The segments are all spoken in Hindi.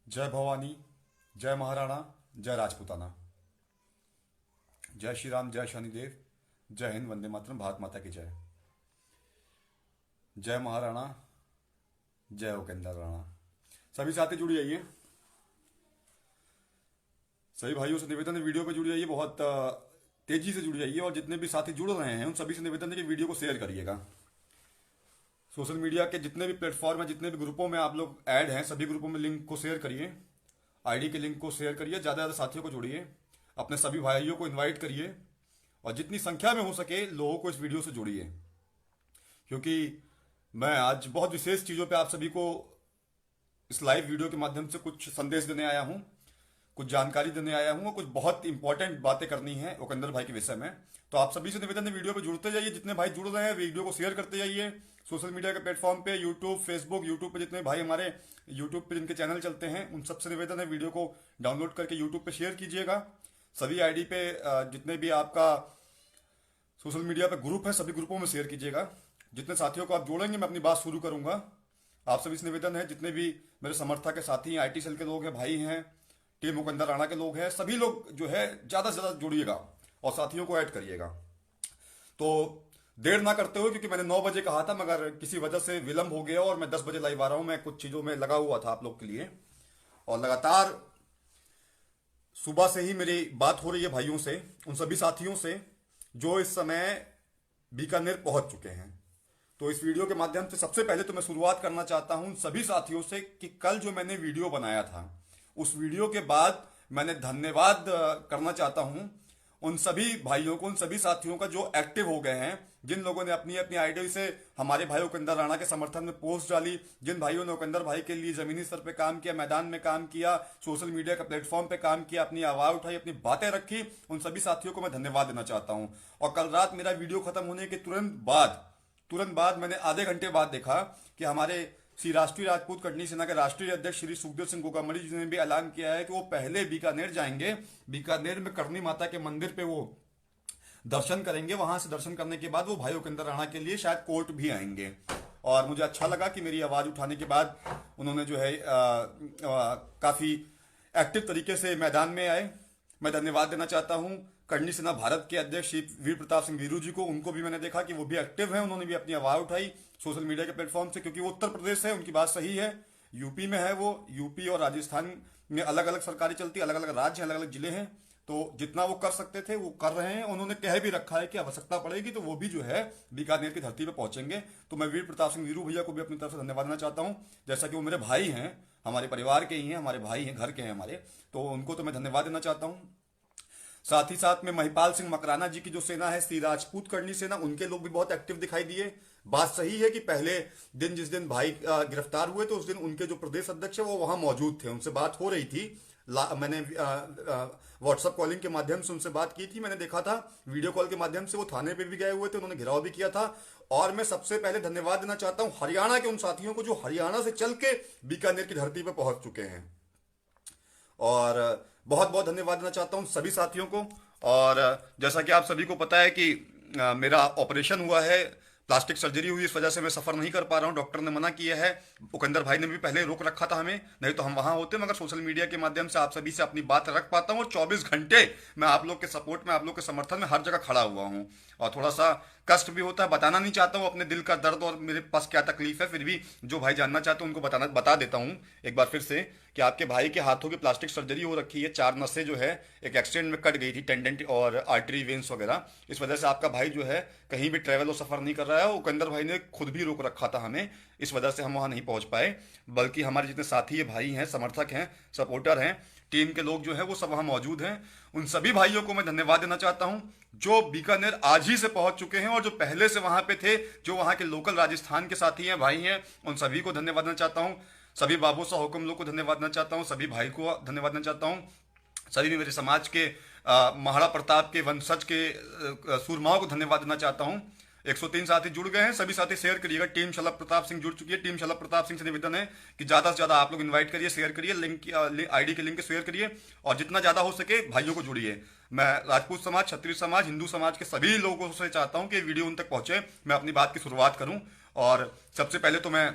जय भवानी, जय महाराणा, जय राजपूताना। जय श्री राम, जय शनिदेव, जय हिंद, वंदे मातरम, भारत माता की जय। जय महाराणा, जय उपेंद्र राणा। सभी साथी जुड़ जाइए, सभी भाइयों से निवेदन है वीडियो पे जुड़ जाइए, बहुत तेजी से जुड़ जाइए। और जितने भी साथी जुड़ रहे हैं उन सभी से निवेदन है कि वीडियो को शेयर करिएगा। सोशल मीडिया के जितने भी प्लेटफॉर्म हैं, जितने भी ग्रुपों में आप लोग ऐड हैं, सभी ग्रुपों में लिंक को शेयर करिए, आईडी के लिंक को शेयर करिए, ज़्यादा से ज़्यादा साथियों को जोड़िए, अपने सभी भाइयों को इनवाइट करिए और जितनी संख्या में हो सके लोगों को इस वीडियो से जोड़िए। क्योंकि मैं आज बहुत विशेष चीज़ों पे आप सभी को इस लाइव वीडियो के माध्यम से कुछ संदेश देने आया हूँ, कुछ जानकारी देने आया हूँ और कुछ बहुत इंपॉर्टेंट बातें करनी है उपेंद्र भाई के विषय में। तो आप सभी से निवेदन है वीडियो पे जुड़ते जाइए, जितने भाई जुड़ रहे हैं वीडियो को शेयर करते जाइए। सोशल मीडिया के प्लेटफॉर्म पे यूट्यूब, फेसबुक, यूट्यूब पे जितने भाई हमारे यूट्यूब पे जिनके चैनल चलते हैं उन सबसे निवेदन है वीडियो को डाउनलोड करके यूट्यूब पे शेयर कीजिएगा। सभी आईडी पे जितने भी आपका सोशल मीडिया पे ग्रुप है सभी ग्रुपों में शेयर कीजिएगा। जितने साथियों को आप जोड़ेंगे मैं अपनी बात शुरू करूंगा। आप सभी से निवेदन है, जितने भी मेरे समर्थक के साथी हैं, आईटी सेल के लोग हैं, भाई हैं, टीम उपेंद्र राणा के लोग हैं, सभी लोग जो है ज़्यादा से ज़्यादा जुड़िएगा और साथियों को ऐड करिएगा। तो देर ना करते हुए, क्योंकि मैंने 9 बजे कहा था मगर किसी वजह से विलंब हो गया और मैं 10 बजे लाइव आ रहा हूँ। मैं कुछ चीज़ों में लगा हुआ था आप लोग के लिए और लगातार सुबह से ही मेरी बात हो रही है भाइयों से, उन सभी साथियों से जो इस समय बीकानेर पहुंच चुके हैं। तो इस वीडियो के माध्यम से सबसे पहले तो मैं शुरुआत करना चाहता हूं सभी साथियों से कि कल जो मैंने वीडियो बनाया था उस वीडियो के बाद मैंने धन्यवाद करना चाहता हूं उन सभी भाइयों को, उन सभी साथियों का जो एक्टिव हो गए हैं, जिन लोगों ने अपनी अपनी आईडी से हमारे भाई उपेंद्र राणा के समर्थन में पोस्ट डाली, जिन भाइयों ने उपेंद्र भाई के लिए जमीनी स्तर पे काम किया, मैदान में काम किया, सोशल मीडिया के प्लेटफॉर्म पे काम किया, अपनी आवाज उठाई, अपनी बातें रखी, उन सभी साथियों को मैं धन्यवाद देना चाहता हूं। और कल रात मेरा वीडियो खत्म होने के तुरंत बाद मैंने आधे घंटे बाद देखा कि हमारे श्री राष्ट्रीय राजपूत कटनी सेना के राष्ट्रीय अध्यक्ष श्री सुखदेव सिंह गोगामड़ी जी ने भी ऐलान किया है कि वो पहले बीकानेर जाएंगे, बीकानेर में करनी माता के मंदिर पे वो दर्शन करेंगे, वहां से दर्शन करने के बाद वो भाई उपेंद्र राणा के लिए शायद कोर्ट भी आएंगे। और मुझे अच्छा लगा कि मेरी आवाज उठाने के बाद उन्होंने जो है काफी एक्टिव तरीके से मैदान में आए। मैं धन्यवाद देना चाहता हूं करनी सेना भारत के अध्यक्ष श्री वीर प्रताप सिंह वीरू जी को। उनको भी मैंने देखा कि वो भी एक्टिव हैं, उन्होंने भी अपनी आवाज उठाई सोशल मीडिया के प्लेटफॉर्म से, क्योंकि वो उत्तर प्रदेश है, उनकी बात सही है। यूपी में है वो, यूपी और राजस्थान में अलग अलग सरकारें चलती, अलग अलग राज्य हैं, अलग अलग जिले हैं। तो जितना वो कर सकते थे वो कर रहे हैं। उन्होंने कह भी रखा है कि आवश्यकता पड़ेगी तो वो भी जो है बीकानेर की धरती पर पहुंचेंगे। तो मैं वीर प्रताप सिंह वीरू भैया को भी अपनी तरफ से धन्यवाद देना चाहता हूँ, जैसा कि वो मेरे भाई हैं, हमारे परिवार के ही हैं, हमारे भाई हैं, घर के हैं हमारे, तो उनको तो मैं धन्यवाद देना चाहता हूँ। साथ ही साथ में महिपाल सिंह मकराना जी की जो सेना है, श्री राजपूत करनी सेना, उनके लोग भी बहुत एक्टिव दिखाई दिए। बात सही है कि पहले दिन जिस दिन भाई गिरफ्तार हुए तो उस दिन उनके जो प्रदेश अध्यक्ष है वो वहां मौजूद थे, उनसे बात हो रही थी। मैंने व्हाट्सएप कॉलिंग के माध्यम से उनसे बात की थी, मैंने देखा था वीडियो कॉल के माध्यम से वो थाने पे भी गए हुए थे, उन्होंने घेराव भी किया था। और मैं सबसे पहले धन्यवाद देना चाहता हूं हरियाणा के उन साथियों को जो हरियाणा से चल के बीकानेर की धरती पर पहुंच चुके हैं। और बहुत बहुत धन्यवाद देना चाहता हूं सभी साथियों को। और जैसा कि आप सभी को पता है कि मेरा ऑपरेशन हुआ है, प्लास्टिक सर्जरी हुई, इस वजह से मैं सफर नहीं कर पा रहा हूं, डॉक्टर ने मना किया है। उपेंद्र भाई ने भी पहले रोक रखा था हमें, नहीं तो हम वहां होते, मगर सोशल मीडिया के माध्यम से आप सभी से अपनी बात रख पाता हूं और 24 घंटे मैं आप लोग के सपोर्ट में, आप लोग के समर्थन में हर जगह खड़ा हुआ हूं। और थोड़ा सा कष्ट भी होता है, बताना नहीं चाहता हूं अपने दिल का दर्द और मेरे पास क्या तकलीफ है, फिर भी जो भाई जानना चाहते हैं उनको बता देता हूं एक बार फिर से कि आपके भाई के हाथों की प्लास्टिक सर्जरी हो रखी है, 4 नसें जो है एक एक्सीडेंट में कट गई थी, टेंडेंट और आर्टरी वेन्स वगैरह, इस वजह से आपका भाई जो है कहीं भी ट्रैवल और सफर नहीं कर रहा है। उपेंद्र भाई ने खुद भी रोक रखा था हमें, इस वजह से हम वहां नहीं पहुंच पाए। बल्कि हमारे जितने साथी है, भाई हैं, समर्थक हैं, सपोर्टर हैं, टीम के लोग जो है वो सब वहां मौजूद हैं। उन सभी भाइयों को मैं धन्यवाद देना चाहता हूं जो बीकानेर आज ही से पहुंच चुके हैं और जो पहले से वहां पे थे, जो वहां के लोकल राजस्थान के साथी हैं, भाई हैं, उन सभी को धन्यवाद देना चाहता हूं। सभी बाबू सा हुक्म लोग को धन्यवाद देना चाहता हूं, सभी भाई को धन्यवाद देना चाहता हूं, सभी भी मेरे समाज के महाराणा प्रताप के वंशज के सूरमाओं को धन्यवाद देना चाहता हूं। 103 साथी जुड़ गए हैं, सभी साथी शेयर करिएगा। टीम शलभ प्रताप सिंह जुड़ चुकी है, टीम शलभ प्रताप सिंह से निवेदन है कि ज्यादा से ज्यादा आप लोग इनवाइट करिए, शेयर करिए, लिंक आईडी के लिंक शेयर करिए और जितना ज्यादा हो सके भाइयों को जोड़िए। मैं राजपूत समाज, क्षत्रिय समाज, हिंदू समाज के सभी लोगों से चाहता हूं कि वीडियो उन तक पहुंचे, मैं अपनी बात की शुरुआत करूं। और सबसे पहले तो मैं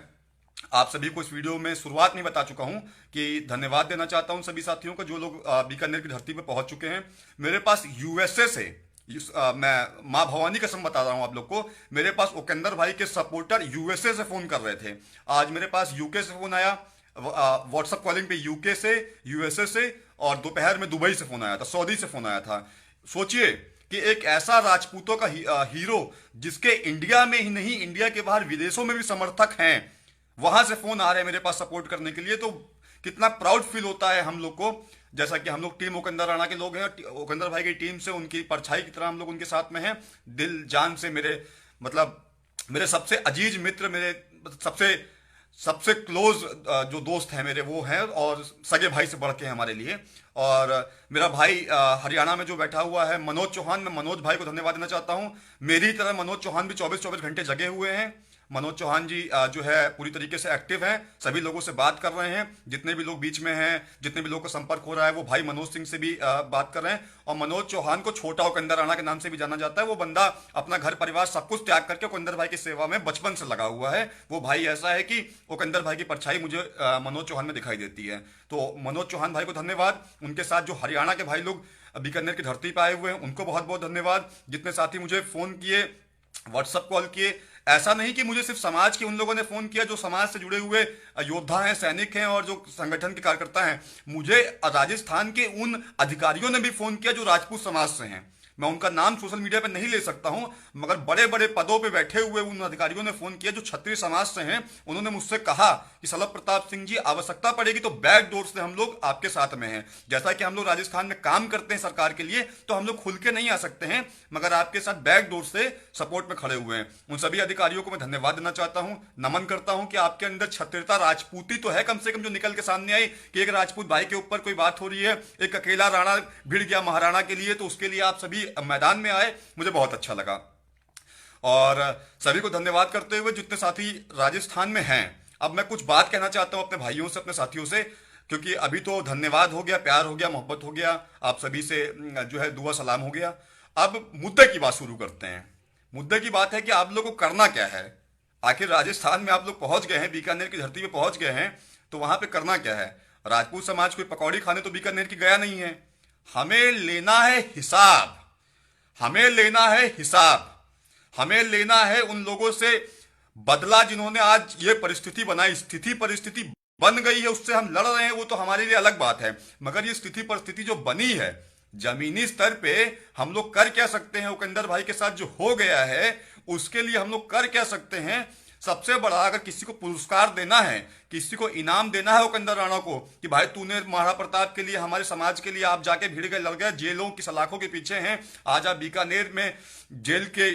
आप सभी को इस वीडियो में शुरुआत में बता चुका हूं कि धन्यवाद देना चाहता हूं सभी साथियों को जो लोग बीकानेर की धरती पर पहुंच चुके हैं। मेरे पास यूएसए से मैं मां भवानी कसम बता रहा हूं आप लोग को, मेरे पास उपेंद्र भाई के सपोर्टर यूएसए से फोन कर रहे थे। आज मेरे पास यूके से फोन आया, व्हाट्सएप कॉलिंग पे यूके से, यूएसए से, और दोपहर में दुबई से फोन आया था, सऊदी से फोन आया था। सोचिए कि एक ऐसा राजपूतों का हीरो जिसके इंडिया में ही नहीं, इंडिया के बाहर विदेशों में भी समर्थक हैं, वहां से फोन आ रहे हैं मेरे पास सपोर्ट करने के लिए। तो कितना प्राउड फील होता है हम लोग को। जैसा कि हम लोग टीम उपेंद्र राणा के लोग हैं, उपेंद्र भाई की टीम से उनकी परछाई की तरह हम लोग उनके साथ में हैं, दिल जान से। मेरे सबसे अजीज मित्र, मेरे सबसे सबसे क्लोज जो दोस्त हैं मेरे, वो हैं, और सगे भाई से बढ़ के हैं हमारे लिए। और मेरा भाई हरियाणा में जो बैठा हुआ है मनोज चौहान, मैं मनोज भाई को धन्यवाद देना चाहता हूं। मेरी तरह मनोज चौहान भी 24-24 घंटे जगे हुए हैं। मनोज चौहान जी जो है पूरी तरीके से एक्टिव हैं, सभी लोगों से बात कर रहे हैं। जितने भी लोग बीच में हैं, जितने भी लोगों का संपर्क हो रहा है, वो भाई मनोज सिंह से भी बात कर रहे हैं। और मनोज चौहान को छोटा उपेंद्र राणा के नाम से भी जाना जाता है। वो बंदा अपना घर परिवार सब कुछ त्याग करके उपेंद्र भाई की सेवा में बचपन से लगा हुआ है। वो भाई ऐसा है कि उपेंद्र भाई की परछाई मुझे मनोज चौहान में दिखाई देती है। तो मनोज चौहान भाई को धन्यवाद। उनके साथ जो हरियाणा के भाई लोग बीकानेर की धरती पर आए हुए हैं, उनको बहुत बहुत धन्यवाद। जितने साथी मुझे फोन किए, व्हाट्सएप कॉल किए, ऐसा नहीं कि मुझे सिर्फ समाज के उन लोगों ने फोन किया जो समाज से जुड़े हुए योद्धा हैं, सैनिक हैं, और जो संगठन के कार्यकर्ता हैं। मुझे राजस्थान के उन अधिकारियों ने भी फोन किया जो राजपूत समाज से हैं। मैं उनका नाम सोशल मीडिया पर नहीं ले सकता हूं, मगर बड़े बड़े पदों पे बैठे हुए उन अधिकारियों ने फोन किया जो क्षत्रिय समाज से हैं। उन्होंने मुझसे कहा कि सलभ प्रताप सिंह जी, आवश्यकता पड़ेगी तो बैक डोर से हम लोग आपके साथ में हैं। जैसा कि हम लोग राजस्थान में काम करते हैं सरकार के लिए, तो हम लोग खुल के नहीं आ सकते हैं, मगर आपके साथ बैक डोर से सपोर्ट में खड़े हुए हैं। उन सभी अधिकारियों को मैं धन्यवाद देना चाहता हूं, नमन करता हूं कि आपके अंदर क्षत्रियता, राजपूती तो है कम से कम, जो निकल के सामने आई कि एक राजपूत भाई के ऊपर कोई बात हो रही है, एक अकेला राणा भिड़ गया महाराणा के लिए, तो उसके लिए आप सभी मैदान में आए। मुझे बहुत अच्छा लगा। और सभी को धन्यवाद करते हुए जितने साथी राजस्थान में हैं, अब मैं कुछ बात कहना चाहता हूं अपने भाइयों से, अपने साथियों से, क्योंकि अभी तो धन्यवाद हो गया, प्यार हो गया, मोहब्बत हो गया, आप सभी से जो है दुआ सलाम हो गया। अब मुद्दे की बात शुरू करते हैं। मुद्दे की बात है कि आप लोगों को करना क्या है। आखिर राजस्थान में आप लोग पहुंच गए हैं, बीकानेर की धरती पे पहुंच गए हैं, तो वहां पे करना क्या है। राजपूत समाज कोई पकौड़ी खाने तो बीकानेर की गया नहीं है। हमें लेना है हिसाब, हमें लेना है हिसाब, हमें लेना है उन लोगों से बदला जिन्होंने आज ये परिस्थिति बनाई। स्थिति परिस्थिति बन गई है, उससे हम लड़ रहे हैं, वो तो हमारे लिए अलग बात है, मगर ये स्थिति परिस्थिति जो बनी है जमीनी स्तर पे, हम लोग कर क्या सकते हैं। उपेंद्र भाई के साथ जो हो गया है उसके लिए हम लोग कर क्या सकते हैं। सबसे बड़ा, अगर किसी को पुरस्कार देना है, किसी को इनाम देना है उपेंद्र राणा को कि भाई तूने महाराणा प्रताप के लिए, हमारे समाज के लिए आप जाके भिड़ गए, लड़ गए, जेलों की सलाखों के पीछे हैं, आज आप बीकानेर में जेल के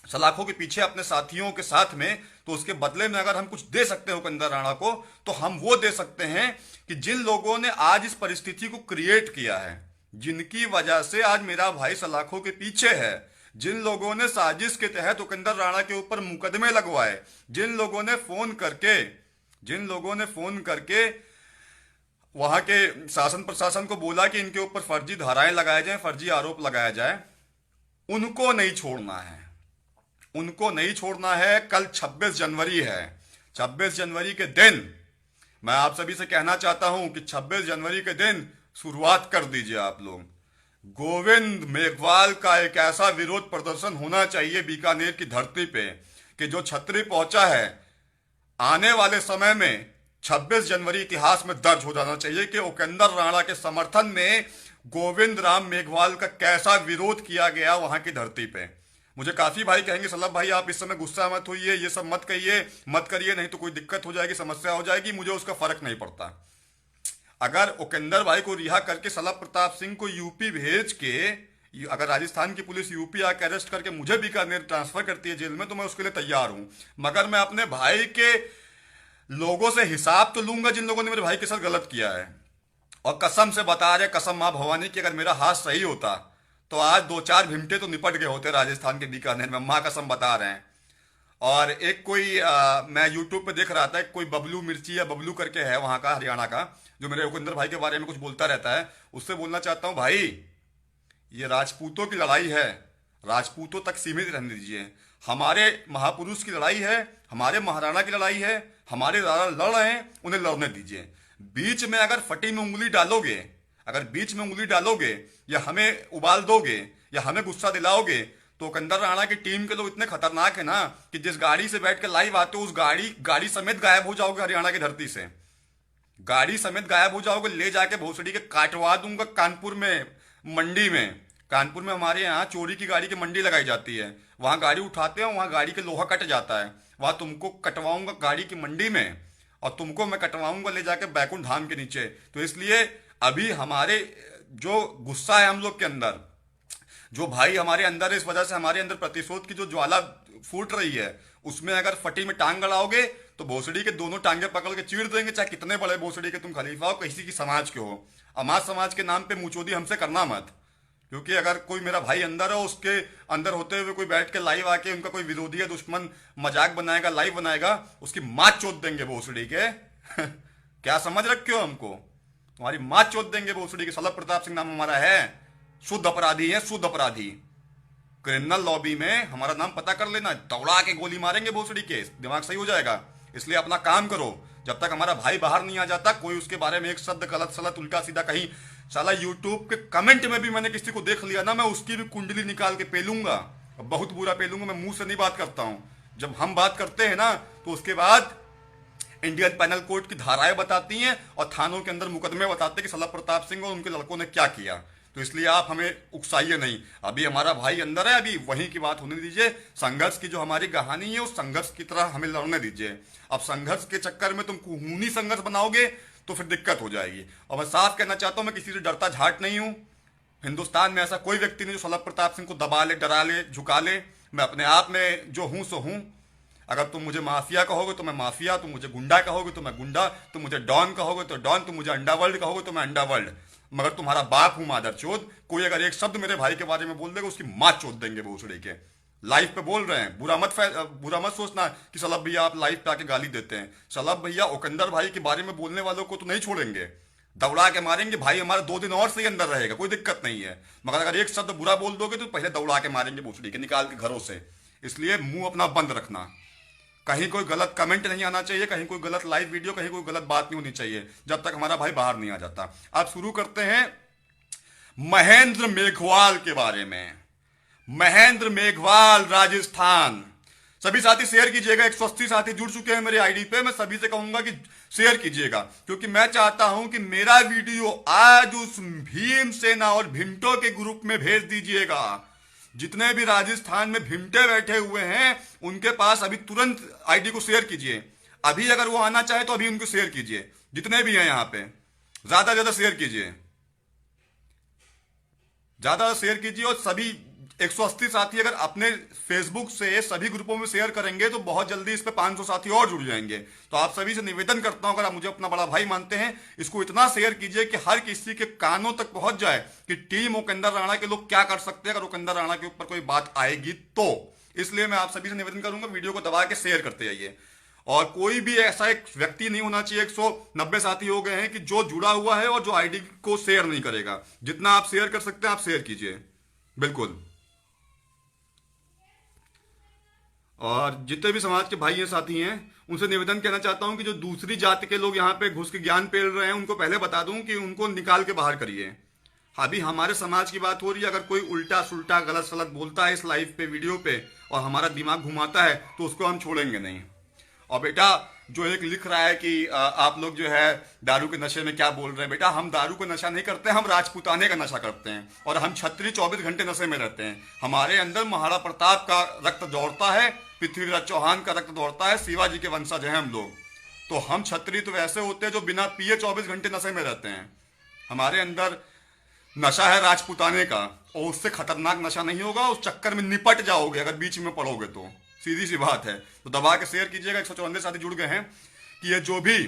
सलाखों के पीछे अपने साथियों के साथ में, तो उसके बदले में अगर हम कुछ दे सकते हैं उपेंद्र राणा को, तो हम वो दे सकते हैं कि जिन लोगों ने आज इस परिस्थिति को क्रिएट किया है, जिनकी वजह से आज मेरा भाई सलाखों के पीछे है, जिन लोगों ने साजिश के तहत उपेंद्र राणा के ऊपर मुकदमे लगवाए, जिन लोगों ने फोन करके वहां के शासन प्रशासन को बोला कि इनके ऊपर फर्जी धाराएं लगाए जाएं, फर्जी आरोप लगाया जाए, उनको नहीं छोड़ना है, उनको नहीं छोड़ना है। कल 26 जनवरी है। 26 जनवरी के दिन मैं आप सभी से कहना चाहता हूं कि 26 जनवरी के दिन शुरुआत कर दीजिए आप लोग। गोविंद मेघवाल का एक ऐसा विरोध प्रदर्शन होना चाहिए बीकानेर की धरती पे कि जो छतरी पहुंचा है, आने वाले समय में 26 जनवरी इतिहास में दर्ज हो जाना चाहिए कि उपेंद्र राणा के समर्थन में गोविंद राम मेघवाल का कैसा विरोध किया गया वहां की धरती पे। मुझे काफी भाई कहेंगे सलभ भाई आप इस समय गुस्सा मत होइए, ये सब मत कहिए, मत करिए, नहीं तो कोई दिक्कत हो जाएगी, समस्या हो जाएगी। मुझे उसका फर्क नहीं पड़ता। अगर उपेंद्र भाई को रिहा करके सलभ प्रताप सिंह को यूपी भेज के, अगर राजस्थान की पुलिस यूपी आके अरेस्ट करके मुझे बीकानेर ट्रांसफर करती है जेल में, तो मैं उसके लिए तैयार हूं। मगर मैं अपने भाई के लोगों से हिसाब तो लूंगा जिन लोगों ने मेरे भाई के साथ गलत किया है। और कसम से बता रहे, कसम मां भवानी की, अगर मेरा हाथ सही होता तो आज 2-4 भिमटे तो निपट गए होते राजस्थान के बीकानेर में, मां कसम बता रहे हैं। और एक कोई मैं यूट्यूब पे देख रहा था, कोई बबलू मिर्ची या बबलू करके है वहां का, हरियाणा का, जो मेरे उपेंद्र भाई के बारे में कुछ बोलता रहता है। उससे बोलना चाहता हूं, भाई ये राजपूतों की लड़ाई है, राजपूतों तक सीमित रहने दीजिए। हमारे महापुरुष की लड़ाई है, हमारे महाराणा की लड़ाई है, हमारे राणा लड़ रहे हैं, उन्हें लड़ने दीजिए। बीच में अगर फटी में उंगली डालोगे, अगर बीच में उंगली डालोगे या हमें उबाल दोगे या हमें गुस्सा दिलाओगे, तो कंदर राणा की टीम के लोग इतने खतरनाक है ना कि जिस गाड़ी से बैठ के लाइव आते हो उस गाड़ी समेत गायब हो जाओगे हरियाणा की धरती से। गाड़ी समेत गायब हो जाओगे, ले जाके भोसड़ी के काटवा दूंगा कानपुर में, मंडी में। कानपुर में हमारे यहाँ चोरी की गाड़ी की मंडी लगाई जाती है, वहां गाड़ी उठाते हैं, वहां गाड़ी के लोहा कट जाता है, वहां तुमको कटवाऊंगा गाड़ी की मंडी में, और तुमको मैं कटवाऊंगा ले जाके बैकुंठ धाम के नीचे। तो इसलिए अभी हमारे जो गुस्सा है हम लोग के अंदर, जो भाई हमारे अंदर है, इस वजह से हमारे अंदर प्रतिशोध की जो ज्वाला फूट रही है, उसमें अगर फटी में टांग गड़ाओगे तो भोसड़ी के दोनों टांगे पकड़ के चीर देंगे, चाहे कितने बड़े भोसड़ी के तुम खलीफा हो, किसी की समाज के हो। अमाज समाज के नाम पे मुंहचोदी हमसे करना मत, क्योंकि अगर कोई मेरा भाई अंदर है, उसके अंदर होते हुए कोई बैठ के लाइव आके उनका कोई विरोधी है, दुश्मन मजाक बनाएगा, लाइव बनाएगा, उसकी माँ चोद देंगे भोसड़ी के क्या समझ रखे हो हमको? तुम्हारी माँ चोद देंगे भोसड़ी के। शलभ प्रताप सिंह नाम हमारा है, शुद्ध अपराधी है, शुद्ध अपराधी। क्रिमिनल लॉबी में हमारा नाम पता कर लेना, दौड़ा के गोली मारेंगे भोसड़ी के, दिमाग सही हो जाएगा। इसलिए अपना काम करो, जब तक हमारा भाई बाहर नहीं आ जाता, कोई उसके बारे में एक शब्द गलत सलत उल्टा सीधा कहीं, साला यूट्यूब के कमेंट में भी मैंने किसी को देख लिया ना, मैं उसकी भी कुंडली निकाल के पेलूंगा, बहुत बुरा पेलूंगा। मैं मुंह से नहीं बात करता हूं, जब हम बात करते हैं ना तो उसके बाद इंडियन पैनल कोड की धाराएं बताती हैं और थानों के अंदर मुकदमे बताते हैं कि शलभ प्रताप सिंह और उनके लड़कों ने क्या किया। तो इसलिए आप हमें उकसाइए नहीं, अभी हमारा भाई अंदर है, अभी वहीं की बात होने दीजिए। संघर्ष की जो हमारी कहानी है उस संघर्ष की तरह हमें लड़ने दीजिए। अब संघर्ष के चक्कर में तुम खूनी संघर्ष बनाओगे तो फिर दिक्कत हो जाएगी। और मैं साफ कहना चाहता हूं, मैं किसी से डरता झाट नहीं हूं। हिंदुस्तान में ऐसा कोई व्यक्ति नहीं जो शलभ प्रताप सिंह को दबा ले, डरा ले, झुका ले। मैं अपने आप में जो हूं सो हूं। अगर तुम मुझे माफिया कहोगे तो मैं माफिया, तुम मुझे गुंडा कहोगे तो मैं गुंडा, तुम मुझे डॉन कहोगे तो डॉन, तुम मुझे अंडावर्ल्ड कहोगे तो मैं अंडावर्ल्ड। मगर तुम्हारा बाप हूं मादर चोद। कोई अगर एक शब्द मेरे भाई के बारे में बोल देगा उसकी मां चोद देंगे भोसड़ी के। लाइव पे बोल रहे हैं, बुरा मत सोचना कि शलभ भैया आप लाइव पे आके गाली देते हैं। शलभ भैया उकंदर भाई के बारे में बोलने वालों को तो नहीं छोड़ेंगे, दौड़ा के मारेंगे। भाई हमारा 2 दिन और सही अंदर रहेगा, कोई दिक्कत नहीं है, मगर अगर एक शब्द बुरा बोल दोगे तो पहले दौड़ा के मारेंगे भोसड़ी के, निकाल के घरों से। इसलिए मुंह अपना बंद रखना, कहीं कोई गलत कमेंट नहीं आना चाहिए, कहीं कोई गलत लाइव वीडियो, कहीं कोई गलत बात नहीं होनी चाहिए जब तक हमारा भाई बाहर नहीं आ जाता। आप शुरू करते हैं महेंद्र मेघवाल के बारे में। महेंद्र मेघवाल, राजस्थान। सभी साथी शेयर कीजिएगा, 180 साथी जुड़ चुके हैं मेरे आईडी पे। मैं सभी से कहूंगा कि शेयर कीजिएगा, क्योंकि मैं चाहता हूं कि मेरा वीडियो आज उस भीमसेना और भिमटो के ग्रुप में भेज दीजिएगा। जितने भी राजस्थान में भिमटे बैठे हुए हैं उनके पास अभी तुरंत आईडी को शेयर कीजिए। अभी अगर वो आना चाहे तो अभी उनको शेयर कीजिए, जितने भी हैं यहां पे, ज्यादा शेयर कीजिए, ज्यादा शेयर कीजिए। और सभी 180 साथी अगर अपने फेसबुक से सभी ग्रुपों में शेयर करेंगे तो बहुत जल्दी इस पे 500 साथी और जुड़ जाएंगे। तो आप सभी से निवेदन करता हूं, अगर आप मुझे अपना बड़ा भाई मानते हैं, इसको इतना शेयर कीजिए कि हर किसी के कानों तक पहुंच जाए कि टीम उकंदर राणा के लोग क्या कर सकते हैं अगर उकंदर राणा के ऊपर कोई बात आएगी तो। इसलिए मैं आप सभी से निवेदन करूंगा, वीडियो को दबा के शेयर करते जाइए। और कोई भी ऐसा एक व्यक्ति नहीं होना चाहिए, 190 साथी हो गए हैं, कि जो जुड़ा हुआ है और जो आईडी को शेयर नहीं करेगा। जितना आप शेयर कर सकते हैं आप शेयर कीजिए, बिल्कुल। और जितने भी समाज के भाई हैं, साथी हैं, उनसे निवेदन कहना चाहता हूं कि जो दूसरी जाति के लोग यहां पे घुस के ज्ञान पेल रहे हैं उनको पहले बता दूं कि उनको निकाल के बाहर करिए। अभी हमारे समाज की बात हो रही है, अगर कोई उल्टा सुल्टा गलत सलत बोलता है इस लाइव पे, वीडियो पे, और हमारा दिमाग घुमाता है तो उसको हम छोड़ेंगे नहीं। और बेटा जो एक लिख रहा है कि आप लोग जो है दारू के नशे में क्या बोल रहे हैं, बेटा हम दारू का नशा नहीं करते, हम राजपूताने का नशा करते हैं। और हम छत्री 24 घंटे नशे में रहते हैं। हमारे अंदर महाराणा प्रताप का रक्त दौड़ता है, पृथ्वीराज चौहान का रक्त दौड़ता है, शिवाजी के वंशज हैं हम लोग। तो हम छत्री तो वैसे होते हैं जो बिना पिए 24 घंटे नशे में रहते हैं। हमारे अंदर नशा है राजपूताने का, और उससे खतरनाक नशा नहीं होगा। उस चक्कर में निपट जाओगे अगर बीच में पड़ोगे तो, सीधी सी बात है। तो दबा के शेयर कीजिएगा। 154 साथी जुड़ गए हैं कि ये जो भी,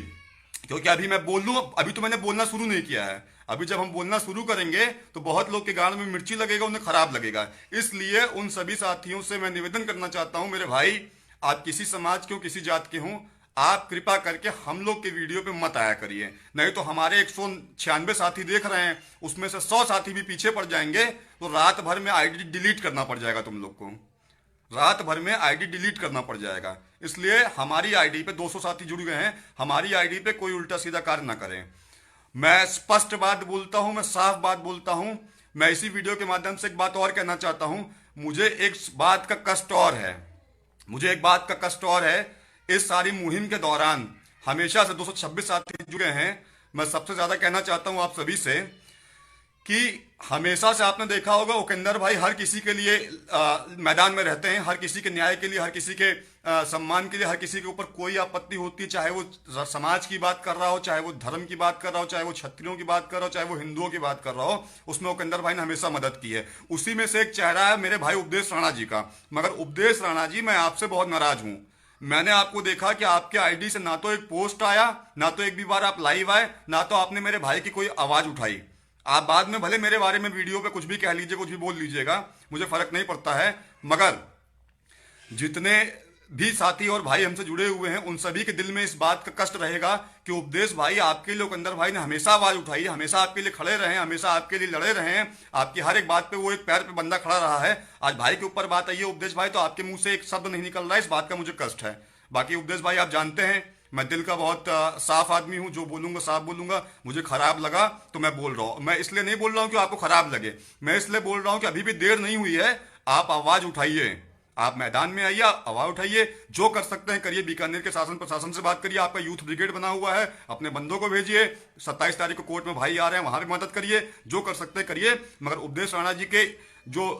क्योंकि अभी मैं बोल लूं, अभी तो मैंने बोलना शुरू नहीं किया है। अभी जब हम बोलना शुरू करेंगे तो बहुत लोग के गाल में मिर्ची लगेगा, उन्हें खराब लगेगा। इसलिए उन सभी साथियों से मैं निवेदन करना चाहता हूं, मेरे भाई, आप किसी समाज के हो, किसी जात के हों, आप कृपा करके हम लोग के वीडियो पे मत आया करिए। नहीं तो हमारे 196 साथी देख रहे हैं, उसमें से 100 साथी भी पीछे पड़ जाएंगे तो रात भर में आईडी डिलीट करना पड़ जाएगा तुम लोग को। रात भर में आईडी डिलीट करना पड़ जाएगा। इसलिए हमारी आईडी पे 200 साथी जुड़ गए हैं, हमारी आईडी पे कोई उल्टा सीधा कार्य ना करें। मैं स्पष्ट बात बोलता हूं, मैं साफ बात बोलता हूं। मैं इसी वीडियो के माध्यम से एक बात और कहना चाहता हूं। मुझे एक बात का कष्ट और है, मुझे एक बात का कष्ट और है। इस सारी मुहिम के दौरान हमेशा से 226 साथी जुड़े हैं। मैं सबसे ज्यादा कहना चाहता हूं आप सभी से कि हमेशा से आपने देखा होगा उपेंद्र भाई हर किसी के लिए मैदान में रहते हैं, हर किसी के न्याय के लिए, हर किसी के सम्मान के लिए। हर किसी के ऊपर कोई आपत्ति होती है, चाहे वो समाज की बात कर रहा हो, चाहे वो धर्म की बात कर रहा हो, चाहे वो क्षत्रियों की बात कर रहा हो, चाहे वो हिंदुओं की बात कर रहा हो, उसमें उपेंद्र भाई ने हमेशा मदद की है। उसी में से एक चेहरा है मेरे भाई उपदेश राणा जी का। मगर उपदेश राणा जी, मैं आपसे बहुत नाराज हूं। मैंने आपको देखा कि आपके आईडी से ना तो एक पोस्ट आया, ना तो एक भी बार आप लाइव आए, ना तो आपने मेरे भाई की कोई आवाज उठाई। आप बाद में भले मेरे बारे में वीडियो पे कुछ भी कह लीजिए, कुछ भी बोल लीजिएगा, मुझे फर्क नहीं पड़ता है। मगर जितने भी साथी और भाई हमसे जुड़े हुए हैं, उन सभी के दिल में इस बात का कष्ट रहेगा कि उपदेश भाई आपके लिए, उपेंद्र भाई ने हमेशा आवाज उठाई है, हमेशा आपके लिए खड़े रहे हैं, हमेशा आपके लिए लड़े रहे हैं। आपकी हर एक बात पे वो एक पैर पे बंदा खड़ा रहा है। आज भाई के ऊपर बात आई है उपदेश भाई, तो आपके मुंह से एक शब्द नहीं निकल रहा है। इस बात का मुझे कष्ट है। बाकी उपदेश भाई, आप जानते हैं मैं दिल का बहुत साफ आदमी हूं, जो बोलूंगा साफ बोलूंगा। मुझे खराब लगा तो मैं बोल रहा हूं। मैं इसलिए नहीं बोल रहा हूं कि आपको खराब लगे, मैं इसलिए बोल रहा हूं कि अभी भी देर नहीं हुई है। आप आवाज उठाइए, आप मैदान में आइए, आवाज उठाइए, जो कर सकते हैं करिए। बीकानेर के शासन प्रशासन से बात करिए, आपका यूथ ब्रिगेड बना हुआ है, अपने बंदों को भेजिए। 27 तारीख को कोर्ट में भाई आ रहे हैं, वहां भी मदद करिए, जो कर सकते हैं करिए। मगर उपदेश राणा जी के जो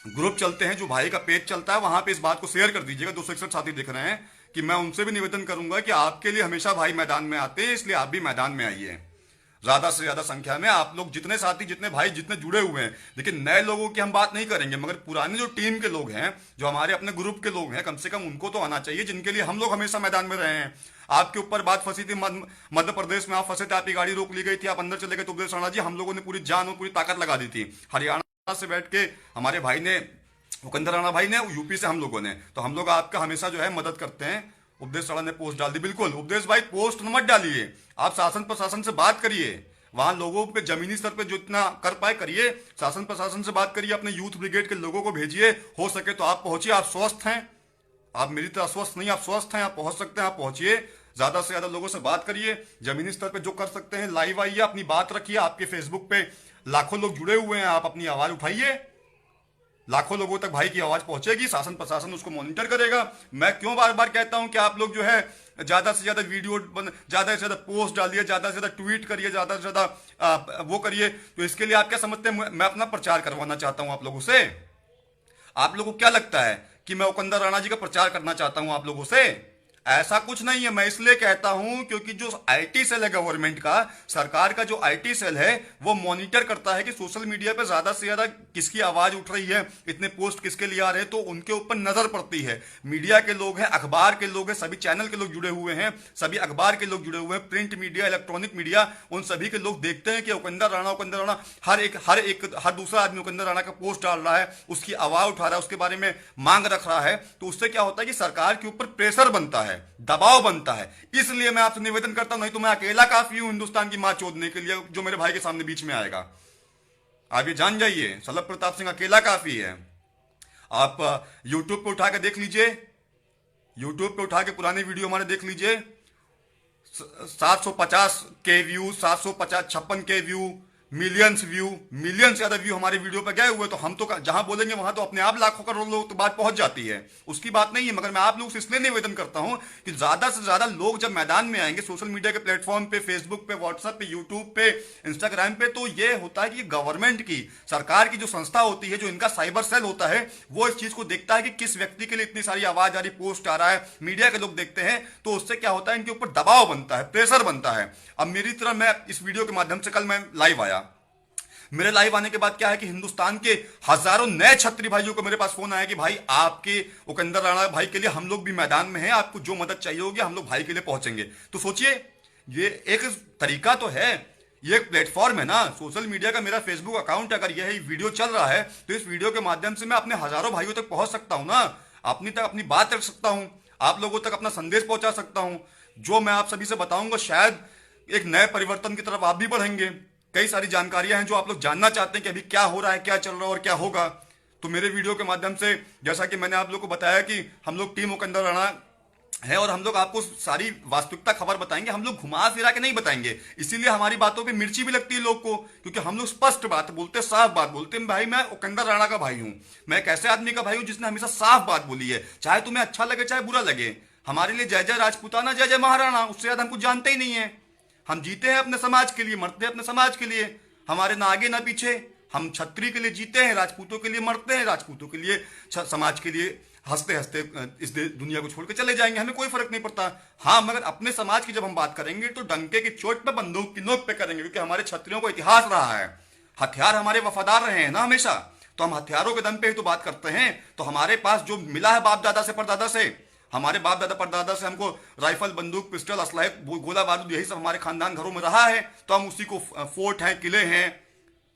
ग्रुप चलते हैं, जो भाई का पेज चलता है, वहां पे इस बात को शेयर कर दीजिएगा। 261 साथी दिख रहे हैं कि मैं उनसे भी निवेदन करूंगा कि आपके लिए हमेशा भाई मैदान में आते हैं, इसलिए आप भी मैदान में आइए। ज्यादा से ज्यादा संख्या में आप लोग, जितने साथी, जितने भाई, जितने जुड़े हुए हैं। लेकिन नए लोगों की हम बात नहीं करेंगे, मगर पुराने जो टीम के लोग हैं, जो हमारे अपने ग्रुप के लोग हैं, कम से कम उनको तो आना चाहिए, जिनके लिए हम लोग हमेशा मैदान में रहे हैं। आपके ऊपर बात फंसी थी, मध्य प्रदेश में आप फंसे थे, आपकी गाड़ी रोक ली गई थी, आप अंदर चले गए। तो उपदेश राणा जी, हम लोगों ने पूरी जान और पूरी ताकत लगा दी थी। हरियाणा से बैठ के हमारे भाई ने, उपेंद्र राणा भाई ने, यूपी से हम लोगों ने, तो हम लोग आपका हमेशा जो है मदद करते हैं। उपदेश राणा ने पोस्ट डाल दी, बिल्कुल उपदेश भाई पोस्ट मत डालिए, आप शासन प्रशासन से बात करिए। वहां लोगों पे जमीनी स्तर पे जितना कर पाए करिए, शासन प्रशासन से बात करिए, अपने यूथ ब्रिगेड के लोगों को भेजिए। हो सके तो आप पहुंचिए, आप स्वस्थ हैं, आप मेरी तरह अस्वस्थ नहीं, आप स्वस्थ हैं, आप पहुंच सकते हैं, आप पहुंचिए। ज्यादा से ज्यादा लोगों से बात करिए, जमीनी स्तर पे जो कर सकते हैं लाइव आइए, अपनी बात रखिए। आपके फेसबुक पे लाखों लोग जुड़े हुए हैं, आप अपनी आवाज उठाइए, लाखों लोगों तक भाई की आवाज पहुंचेगी, शासन प्रशासन उसको मॉनिटर करेगा। मैं क्यों बार बार कहता हूं कि आप लोग जो है ज्यादा से ज्यादा वीडियो, ज्यादा से ज्यादा पोस्ट डालिए, ज्यादा से ज्यादा ट्वीट करिए, ज्यादा से ज्यादा वो करिए। तो इसके लिए आप क्या समझते हैं, मैं अपना प्रचार करवाना चाहता हूं आप लोगों से? आप लोगों को क्या लगता है कि मैं उपेंद्र राणा जी का प्रचार करना चाहता हूं आप लोगों से? ऐसा कुछ नहीं है। मैं इसलिए कहता हूं क्योंकि जो आईटी सेल है गवर्नमेंट का, सरकार का जो आईटी सेल है, वो मॉनिटर करता है कि सोशल मीडिया पे ज्यादा से ज्यादा किसकी आवाज उठ रही है, इतने पोस्ट किसके लिए आ रहे हैं, तो उनके ऊपर नजर पड़ती है। मीडिया के लोग हैं, अखबार के लोग हैं, सभी चैनल के लोग जुड़े हुए हैं, सभी अखबार के लोग जुड़े हुए हैं, प्रिंट मीडिया, इलेक्ट्रॉनिक मीडिया, उन सभी के लोग देखते हैं कि उपेंद्र राणा हर दूसरा आदमी उपेंद्र राणा का पोस्ट डाल रहा है, उसकी आवाज उठा रहा है, उसके बारे में मांग रख रहा है। तो उससे क्या होता है कि सरकार के ऊपर प्रेशर बनता है, दबाव बनता है। इसलिए मैं आपसे निवेदन करता हूं, नहीं तो मैं अकेला काफी हूं हिंदुस्तान की मां चोदने के लिए, जो मेरे भाई के सामने बीच में आएगा। आप ये जान जाइए, शलभ प्रताप सिंह अकेला काफी है। आप यूट्यूब पे उठा के देख लीजिए, यूट्यूब पे उठा के पुराने वीडियो हमारे देख लीजिए, 750 के व्यू, 756 के व्यू, मिलियंस से ज्यादा व्यू हमारे वीडियो पे गए हुए। तो हम तो जहां बोलेंगे वहां तो अपने आप लाखों करोड़ लोग तो बात पहुंच जाती है, उसकी बात नहीं है। मगर मैं आप लोगों से इसलिए निवेदन करता हूं कि ज्यादा से ज्यादा लोग जब मैदान में आएंगे, सोशल मीडिया के प्लेटफॉर्म पे, फेसबुक पे, व्हाट्सएप पे, यूट्यूब पे, इंस्टाग्राम पे, तो ये होता है कि गवर्नमेंट की, सरकार की जो संस्था होती है, जो इनका साइबर सेल होता है, वो इस चीज को देखता है कि किस व्यक्ति के लिए इतनी सारी आवाज आ रही, पोस्ट आ रहा है, मीडिया के लोग देखते हैं। तो उससे क्या होता है, इनके ऊपर दबाव बनता है, प्रेशर बनता है। अब मेरी तरह, मैं इस वीडियो के माध्यम से, कल मैं लाइव आया, मेरे लाइव आने के बाद क्या है कि हिंदुस्तान के हजारों नए छत्री भाइयों को मेरे पास फोन आया कि भाई आपके उपेंद्र राणा भाई के लिए हम लोग भी मैदान में हैं, आपको जो मदद चाहिए होगी हम लोग भाई के लिए पहुंचेंगे। तो सोचिए, ये एक तरीका तो है, ये एक प्लेटफॉर्म है ना, सोशल मीडिया का मेरा फेसबुक अकाउंट, अगर यह वीडियो चल रहा है तो इस वीडियो के माध्यम से मैं अपने हजारों भाइयों तक पहुंच सकता हूं ना, अपनी बात रख सकता हूं, आप लोगों तक अपना संदेश पहुंचा सकता हूं। जो मैं आप सभी से बताऊंगा, शायद एक नए परिवर्तन की तरफ आप भी बढ़ेंगे। कई सारी जानकारियां हैं जो आप लोग जानना चाहते हैं कि अभी क्या हो रहा है, क्या चल रहा है और क्या होगा। तो मेरे वीडियो के माध्यम से जैसा कि मैंने आप लोग को बताया कि हम लोग टीम उकंदर राणा है और हम लोग आपको सारी वास्तविकता खबर बताएंगे, हम लोग घुमा फिरा के नहीं बताएंगे। इसीलिए हमारी बातों पे मिर्ची भी लगती है लोग को, क्योंकि हम लोग स्पष्ट बात बोलते, साफ बात बोलते हैं। भाई मैं उकंदर राणा का भाई हूं, मैं एक ऐसे आदमी का भाई हूं जिसने हमेशा साफ बात बोली है, चाहे तुम्हें अच्छा लगे चाहे बुरा लगे। हमारे लिए जय जय राजपूताना जय जय महाराणा, उससे ज्यादा हम कुछ जानते ही नहीं है। हम जीते हैं अपने समाज के लिए, मरते हैं अपने समाज के लिए, हमारे ना आगे ना पीछे। हम क्षत्रिय के लिए जीते हैं, राजपूतों के लिए मरते हैं, राजपूतों के लिए, समाज के लिए हंसते हंसते इस दुनिया को छोड़ के चले जाएंगे, हमें कोई फर्क नहीं पड़ता। हाँ, मगर अपने समाज की जब हम बात करेंगे तो डंके की चोट पे, बंदूक की नोक पे करेंगे, क्योंकि हमारे क्षत्रियों को इतिहास रहा है, हथियार हमारे वफादार रहे हैं ना हमेशा, तो हम हथियारों के दम पे ही तो बात करते हैं। तो हमारे पास जो मिला है बाप दादा से परदादा से, हमारे बाप दादा परदादा से हमको राइफल, बंदूक, पिस्टल, असलाह, गोला बारूद, यही सब हमारे खानदान घरों में रहा है, तो हम उसी को, फोर्ट हैं, किले हैं,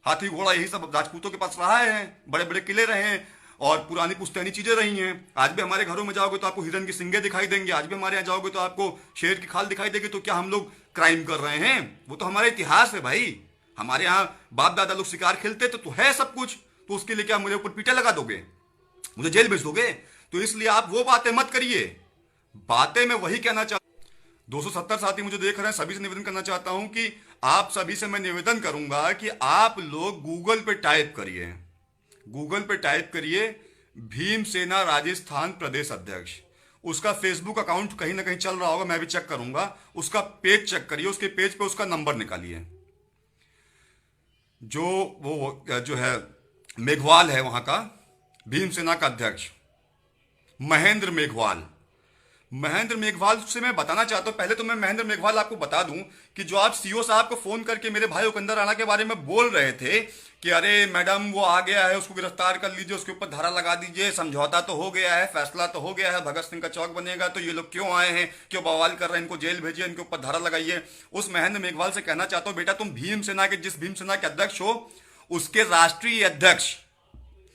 हाथी घोड़ा, यही सब राजपूतों के पास रहा है, बड़े बड़े किले रहे हैं और पुरानी पुश्तैनी चीजें रही हैं। आज भी हमारे घरों में जाओगे तो आपको हिरन की सिंगे दिखाई देंगे, आज भी हमारे यहाँ जाओगे तो आपको शेर की खाल दिखाई देगी। तो क्या हम लोग क्राइम कर रहे हैं? वो तो हमारा इतिहास है भाई। हमारे यहाँ बाप दादा लोग शिकार खेलते तो है सब कुछ, तो उसके लिए क्या मुझे ऊपर पीटे लगा दोगे, मुझे जेल भेज दोगे? तो इसलिए आप वो बातें मत करिए। बातें मैं वही कहना चाहता हूं, 270 साथी मुझे देख रहे हैं, सभी से निवेदन करना चाहता हूं कि आप सभी से मैं निवेदन करूंगा कि आप लोग गूगल पे टाइप करिए, गूगल पे टाइप करिए भीमसेना राजस्थान प्रदेश अध्यक्ष। उसका फेसबुक अकाउंट कहीं ना कहीं चल रहा होगा, मैं भी चेक करूंगा, उसका पेज चेक करिए, उसके पेज पे उसका नंबर निकालिए। जो वो जो है मेघवाल है वहां का, भीमसेना का अध्यक्ष महेंद्र मेघवाल, महेंद्र मेघवाल से मैं बताना चाहता हूं। पहले तो मैं महेंद्र मेघवाल आपको बता दूं कि जो आप सीओ साहब को फोन करके मेरे भाई उकंदर राणा के बारे में बोल रहे थे कि अरे मैडम वो आ गया है, उसको गिरफ्तार कर लीजिए, उसके ऊपर धारा लगा दीजिए, समझौता तो हो गया है, फैसला तो हो गया है, भगत सिंह का चौक बनेगा, तो ये लोग क्यों आए हैं, क्यों बवाल कर रहे हैं, इनको जेल भेजिए, इनके ऊपर धारा लगाइए। उस महेंद्र मेघवाल से कहना चाहता हूं, बेटा तुम भीमसेना के, जिस भीमसेना के अध्यक्ष हो, उसके राष्ट्रीय अध्यक्ष,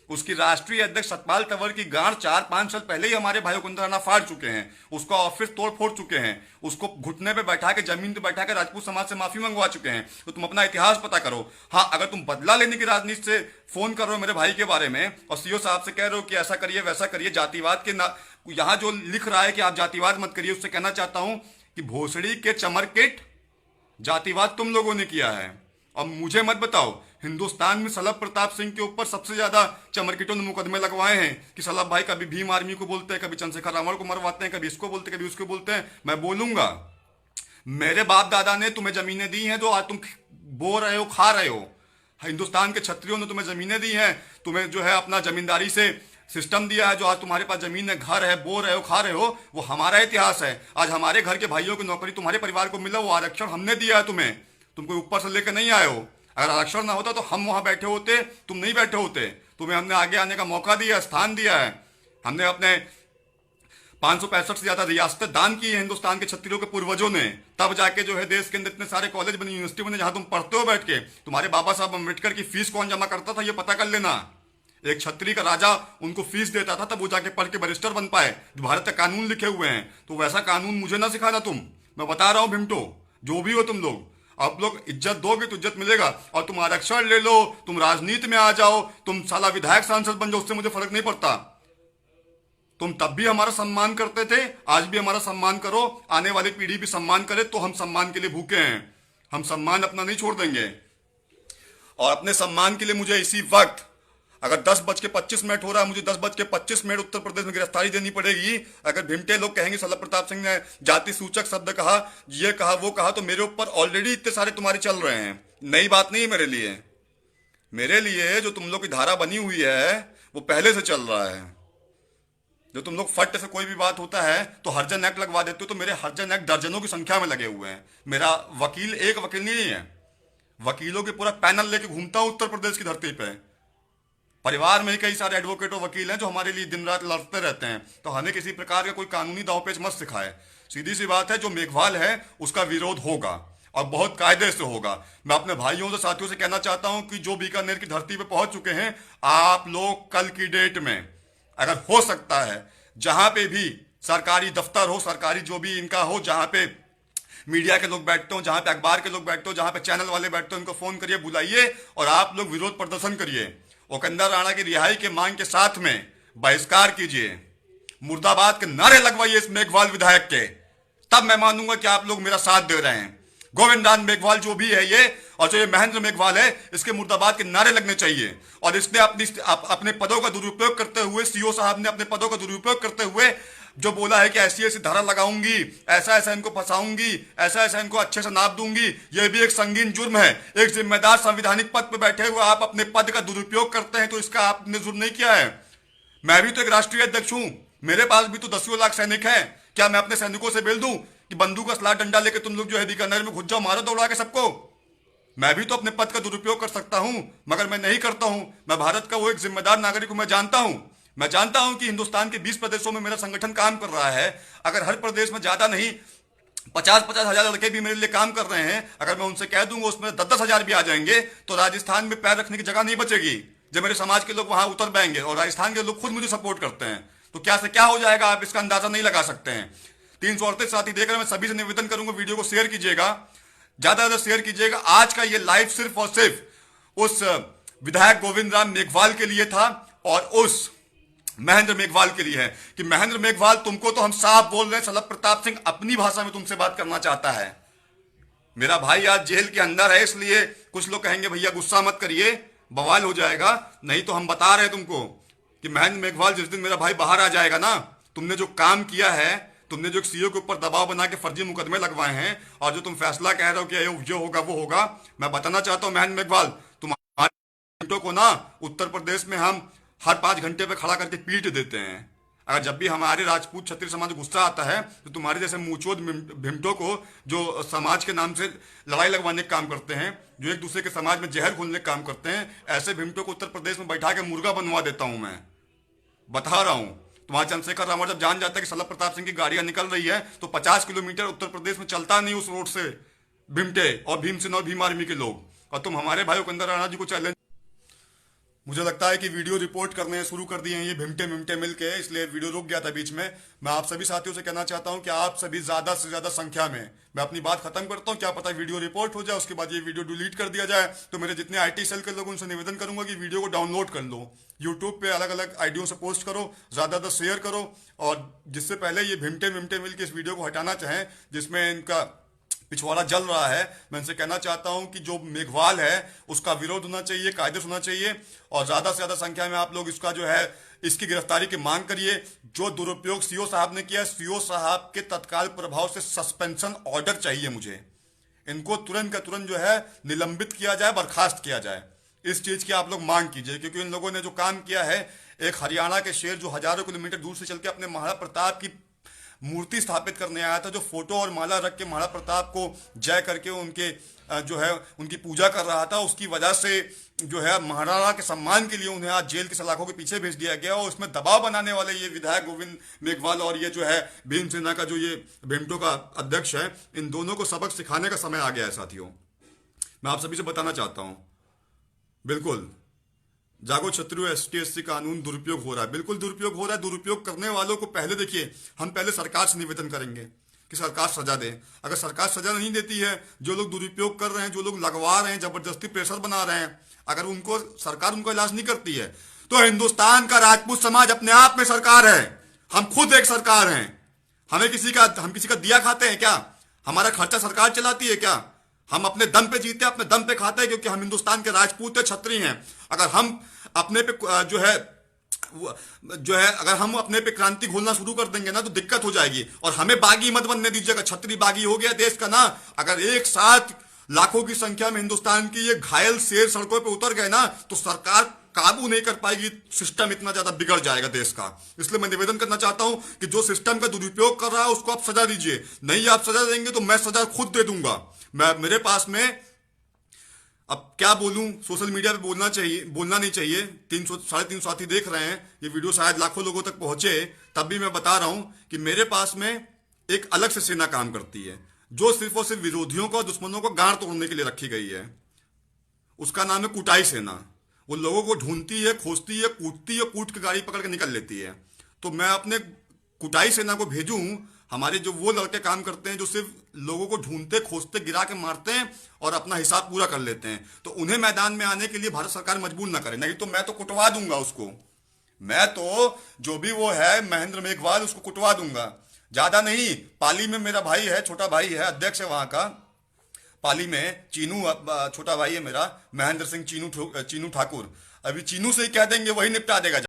उसकी राष्ट्रीय अध्यक्ष सतपाल तंवर की गांड 4-5 साल पहले ही हमारे भाई उकंदर राणा फाड़ चुके हैं, उसका ऑफिस तोड़ फोड़ चुके हैं, उसको घुटने पे बैठा के, जमीन पे बैठा के राजपूत समाज से माफी मंगवा चुके हैं। तो तुम अपना इतिहास पता करो। हाँ, अगर तुम बदला लेने की राजनीति से फोन कर रहे हो मेरे भाई के बारे में और सीओ साहब से कह रहे हो कि ऐसा करिए वैसा करिए, जातिवाद के ना, यहां जो लिख रहा है कि आप जातिवाद मत करिए, उससे कहना चाहता हूं कि भोसड़ी के चमरकेट जातिवाद तुम लोगों ने किया है। अब मुझे मत बताओ, हिंदुस्तान में सलभ प्रताप सिंह के ऊपर सबसे ज्यादा चमरकिटों ने मुकदमे लगवाए हैं कि सलभ भाई कभी भीम आर्मी को बोलते हैं, कभी चंद्रशेखर रावण को मरवाते हैं, कभी इसको बोलते हैं, कभी उसको बोलते हैं। मैं बोलूंगा, मेरे बाप दादा ने तुम्हें जमीनें दी हैं जो आज तुम बो रहे हो, खा रहे हो। हिंदुस्तान के क्षत्रियों ने तुम्हें जमीनें दी हैं, तुम्हें जो है अपना जमींदारी से सिस्टम दिया है, जो आज तुम्हारे पास जमीन है, घर है, बो रहे हो, खा रहे हो, वो हमारा इतिहास है। आज हमारे घर के भाइयों की नौकरी तुम्हारे परिवार को मिला, वो आरक्षण हमने दिया है तुम्हें, तुम कोई ऊपर से लेकर नहीं आए हो। अगर आरक्षण ना होता तो हम वहां बैठे होते, तुम नहीं बैठे होते। तुम्हें हमने आगे आने का मौका दिया, स्थान दिया है। हमने अपने 565 से ज्यादा रियासतें दान की है हिंदुस्तान के क्षत्रियों के पूर्वजों ने, तब जाके जो है देश के अंदर इतने सारे कॉलेज बने, यूनिवर्सिटी बने, जहां तुम पढ़ते हो बैठ के। तुम्हारे बाबा साहब अम्बेडकर की फीस कौन जमा करता था ये पता कर लेना। एक क्षत्रिय का राजा उनको फीस देता था, तब वो जाके पढ़ के बैरिस्टर बन पाए। भारत के कानून लिखे हुए हैं, तो वैसा कानून मुझे ना सिखाना तुम। मैं बता रहा हूं भिमटो, जो भी हो तुम लोग, आप लोग इज्जत दोगे तो इज्जत मिलेगा। और तुम आरक्षण ले लो, तुम राजनीति में आ जाओ, तुम साला विधायक सांसद बन जाओ, उससे मुझे फर्क नहीं पड़ता। तुम तब भी हमारा सम्मान करते थे, आज भी हमारा सम्मान करो, आने वाली पीढ़ी भी सम्मान करे। तो हम सम्मान के लिए भूखे हैं, हम सम्मान अपना नहीं छोड़ देंगे। और अपने सम्मान के लिए मुझे इसी वक्त, अगर 10:25 हो रहा है, मुझे 10:25 उत्तर प्रदेश में गिरफ्तारी देनी पड़ेगी। अगर भिमटे लोग कहेंगे सलभ प्रताप सिंह ने जाति सूचक शब्द कहा, ये कहा, वो कहा, तो मेरे ऊपर ऑलरेडी इतने सारे तुम्हारे चल रहे हैं। नई बात नहीं है मेरे लिए। मेरे लिए जो तुम लोग की धारा बनी हुई है वो पहले से चल रहा है। जो तुम लोग फट से कोई भी बात होता है तो हर्जन एक्ट लगवा देते हो, तो मेरे हर्जन एक्ट दर्जनों की संख्या में लगे हुए हैं। मेरा वकील एक वकील नहीं है, वकीलों के पूरा पैनल लेके घूमता हूं उत्तर प्रदेश की धरती पे। परिवार में ही कई सारे एडवोकेट और वकील हैं जो हमारे लिए दिन रात लड़ते रहते हैं। तो हमें किसी प्रकार का कोई कानूनी दांवपेच मत सिखाए। सीधी सी बात है, जो मेघवाल है उसका विरोध होगा और बहुत कायदे से होगा। मैं अपने भाइयों से, साथियों से कहना चाहता हूं कि जो बीकानेर की धरती पे पहुंच चुके हैं, आप लोग कल की डेट में, अगर हो सकता है, जहां पे भी सरकारी दफ्तर हो, सरकारी जो भी इनका हो, जहां पे मीडिया के लोग बैठते हो, जहां पे अखबार के लोग बैठते हो, जहां पे चैनल वाले बैठते हो, उनको फोन करिए, बुलाइए और आप लोग विरोध प्रदर्शन करिए। औकंदर राणा की रिहाई के मांग के साथ में बहिष्कार कीजिए, मुर्दाबाद के नारे लगवाइए इस मेघवाल विधायक के, तब मैं मानूंगा कि आप लोग मेरा साथ दे रहे हैं। गोविंद राज मेघवाल जो भी है ये, और जो ये महेंद्र मेघवाल है, इसके मुर्दाबाद के नारे लगने चाहिए। और इसने अपने पदों का दुरुपयोग करते हुए, सीओ साहब ने अपने पदों का दुरुपयोग करते हुए जो बोला है कि ऐसी ऐसी धारा लगाऊंगी, ऐसा ऐसा इनको फंसाऊंगी, ऐसा ऐसा इनको अच्छे से नाप दूंगी, यह भी एक संगीन जुर्म है। एक जिम्मेदार संवैधानिक पद पर बैठे हुए आप अपने पद का दुरुपयोग करते हैं, तो इसका आपने जुर्म नहीं किया है। मैं भी तो एक राष्ट्रीय अध्यक्ष हूं, मेरे पास भी तो 10 लाख सैनिक हैं। क्या मैं अपने सैनिकों से बोल दूं कि बंदूक असला डंडा लेके तुम लोग जो है बीकानेर में घुस जाओ, मारो दौड़ा के सबको? मैं भी तो अपने पद का दुरुपयोग कर सकता हूं, मगर मैं नहीं करता हूं। मैं भारत का वो एक जिम्मेदार नागरिक हूं। मैं जानता हूं कि हिंदुस्तान के 20 प्रदेशों में मेरा संगठन काम कर रहा है। अगर हर प्रदेश में ज्यादा नहीं 50-50 हजार लड़के भी मेरे लिए काम कर रहे हैं, अगर मैं उनसे कह दूंगा उसमें 10-10 हजार भी आ जाएंगे, तो राजस्थान में पैर रखने की जगह नहीं बचेगी। जब मेरे समाज के लोग वहां उतर पाएंगे और राजस्थान के लोग खुद मुझे सपोर्ट करते हैं, तो क्या से क्या हो जाएगा आप इसका अंदाजा नहीं लगा सकते हैं। 338 साथी देख रहे हैं, मैं सभी से निवेदन करूंगा वीडियो को शेयर कीजिएगा, ज्यादा से ज्यादा शेयर कीजिएगा। आज का ये लाइव सिर्फ और सिर्फ उस विधायक गोविंद राम मेघवाल के लिए था और उस महेंद्र मेघवाल के लिए है कि महेंद्र मेघवाल, तुमको तो हम साफ बोल रहे हैं, शलभ प्रताप सिंह अपनी भाषा में तुमसे बात करना चाहता है। मेरा भाई आज जेल के अंदर है, इसलिए कुछ लोग कहेंगे भैया गुस्सा मत करिए, बवाल हो जाएगा। नहीं तो हम बता रहे हैं तुमको कि महेंद्र मेघवाल जिस दिन मेरा भाई बाहर आ जाएगा ना, तुमने जो काम किया है, तुमने जो सीओ के ऊपर दबाव बना के फर्जी मुकदमे लगवाए हैं, और जो तुम फैसला कह रहे हो कि जो होगा वो होगा, मैं बताना चाहता हूं महेंद्र मेघवाल, तुम्हारे को ना उत्तर प्रदेश में हम हर 5 घंटे पे खड़ा करके पीट देते हैं। अगर जब भी हमारे राजपूत क्षत्रिय समाज को गुस्सा आता है, तो तुम्हारे जैसे मुंहचोद भिमटों को, जो समाज के नाम से लड़ाई लगवाने का काम करते हैं, जो एक दूसरे के समाज में जहर घोलने का काम करते हैं, ऐसे भिमटों को उत्तर प्रदेश में बैठा के मुर्गा बनवा देता हूं। मैं बता रहा हूं, तुम्हारा चंद्रशेखर रावण जब जान जाता है कि शलभ प्रताप सिंह की गाड़ियां निकल रही है, तो 50 किलोमीटर उत्तर प्रदेश में चलता नहीं उस रोड से भिमटे और भीमसेन और भीम आर्मी के लोग। और तुम हमारे भाई औकंदर राणा जी को चैलेंज, मुझे लगता है कि वीडियो रिपोर्ट करने शुरू कर दिए हैं ये भिमटे मिलके, इसलिए वीडियो रुक गया था बीच में। मैं आप सभी साथियों से कहना चाहता हूं कि आप सभी ज्यादा से ज्यादा संख्या में, मैं अपनी बात खत्म करता हूं, क्या पता वीडियो रिपोर्ट हो जाए, उसके बाद ये वीडियो डिलीट कर दिया जाए। तो मेरे जितने आईटी सेल के लोग, उनसे निवेदन करूंगा कि वीडियो को डाउनलोड कर लो, यूट्यूब पे अलग अलग आईडियों से पोस्ट करो, ज्यादा शेयर करो। और जिससे पहले ये भिमटे मिलके इस वीडियो को हटाना चाहें, जिसमें इनका पिछवाड़ा जल रहा है, मैं इनसे कहना चाहता हूं कि जो मेघवाल है उसका विरोध होना चाहिए, कायदे से होना चाहिए, और ज्यादा से ज्यादा संख्या में आप लोग इसका जो है इसकी गिरफ्तारी की मांग करिए। जो दुरुपयोग सीओ साहब ने किया, सीओ साहब के तत्काल प्रभाव से सस्पेंशन ऑर्डर चाहिए मुझे। इनको तुरंत का तुरंत जो है निलंबित किया जाए, बर्खास्त किया जाए। इस चीज की आप लोग मांग कीजिए, क्योंकि इन लोगों ने जो काम किया है, एक हरियाणा के शेर जो हजारों किलोमीटर दूर से चल के अपने महाराणा प्रताप की मूर्ति स्थापित करने आया था, जो फोटो और माला रख के महाराणा प्रताप को जय करके उनके जो है उनकी पूजा कर रहा था, उसकी वजह से जो है महाराणा के सम्मान के लिए उन्हें आज जेल की सलाखों के पीछे भेज दिया गया। और उसमें दबाव बनाने वाले ये विधायक गोविंद मेघवाल और ये जो है भीमसेना का जो ये भिमटो का अध्यक्ष है, इन दोनों को सबक सिखाने का समय आ गया है साथियों। मैं आप सभी से बताना चाहता हूं, बिल्कुल जागो क्षत्रियो ST/SC कानून दुरुपयोग हो रहा है, बिल्कुल दुरुपयोग हो रहा है। दुरुपयोग करने वालों को पहले देखिए, हम पहले सरकार से निवेदन करेंगे कि सरकार सजा दे। अगर सरकार सजा नहीं देती है, जो लोग दुरुपयोग कर रहे हैं, जो लोग लगवा रहे हैं, जबरदस्ती प्रेशर बना रहे हैं, अगर उनको सरकार उनको इलाज नहीं करती है, तो हिंदुस्तान का राजपूत समाज अपने आप में सरकार है। हम खुद एक सरकार हैं। हम किसी का दिया खाते हैं क्या? हमारा खर्चा सरकार चलाती है क्या? हम अपने दम पे जीते हैं, अपने दम पे खाते हैं, क्योंकि हम हिंदुस्तान के राजपूत क्षत्रिय हैं। अगर हम अपने पे अगर हम अपने पे क्रांति घोलना शुरू कर देंगे ना, तो दिक्कत हो जाएगी। और हमें बागी मत बनने दीजिएगा, छतरी बागी हो गया देश का ना। अगर एक साथ लाखों की संख्या में हिंदुस्तान की ये घायल शेर सड़कों पे उतर गए ना, तो सरकार काबू नहीं कर पाएगी। सिस्टम इतना ज्यादा बिगड़ जाएगा देश का। इसलिए मैं निवेदन करना चाहता हूं कि जो सिस्टम का दुरुपयोग कर रहा है उसको आप सजा दीजिए। नहीं आप सजा देंगे तो मैं सजा खुद दे दूंगा। मेरे पास में अब क्या बोलूं, सोशल मीडिया पे बोलना नहीं चाहिए। 300-350 साथी देख रहे हैं, ये वीडियो शायद लाखों लोगों तक पहुंचे, तब भी मैं बता रहा हूं कि मेरे पास में एक अलग से सेना काम करती है, जो सिर्फ और सिर्फ विरोधियों को, दुश्मनों को गांड तोड़ने के लिए रखी गई है। उसका नाम है कुटाई सेना। वो लोगों को ढूंढती है, खोजती है, कूटती है, कूट के गाड़ी पकड़ के निकल लेती है। तो मैं अपने कुटाई सेना को भेजूं हमारे जो वो लड़के काम करते हैं जो सिर्फ लोगों को ढूंढते खोजते गिरा के मारते हैं और अपना हिसाब पूरा कर लेते हैं, तो उन्हें मैदान में आने के लिए भारत सरकार मजबूर ना करे, नहीं तो मैं तो कुटवा दूंगा उसको। मैं तो जो भी वो है महेंद्र मेघवाल, उसको कुटवा दूंगा। ज्यादा नहीं, पाली में मेरा भाई है, छोटा भाई है, अध्यक्ष है वहां का। पाली में चीनू छोटा भाई है मेरा, महेंद्र सिंह चीनू ठाकुर। अभी चीनू से ही कह देंगे, वही निपटा देगा।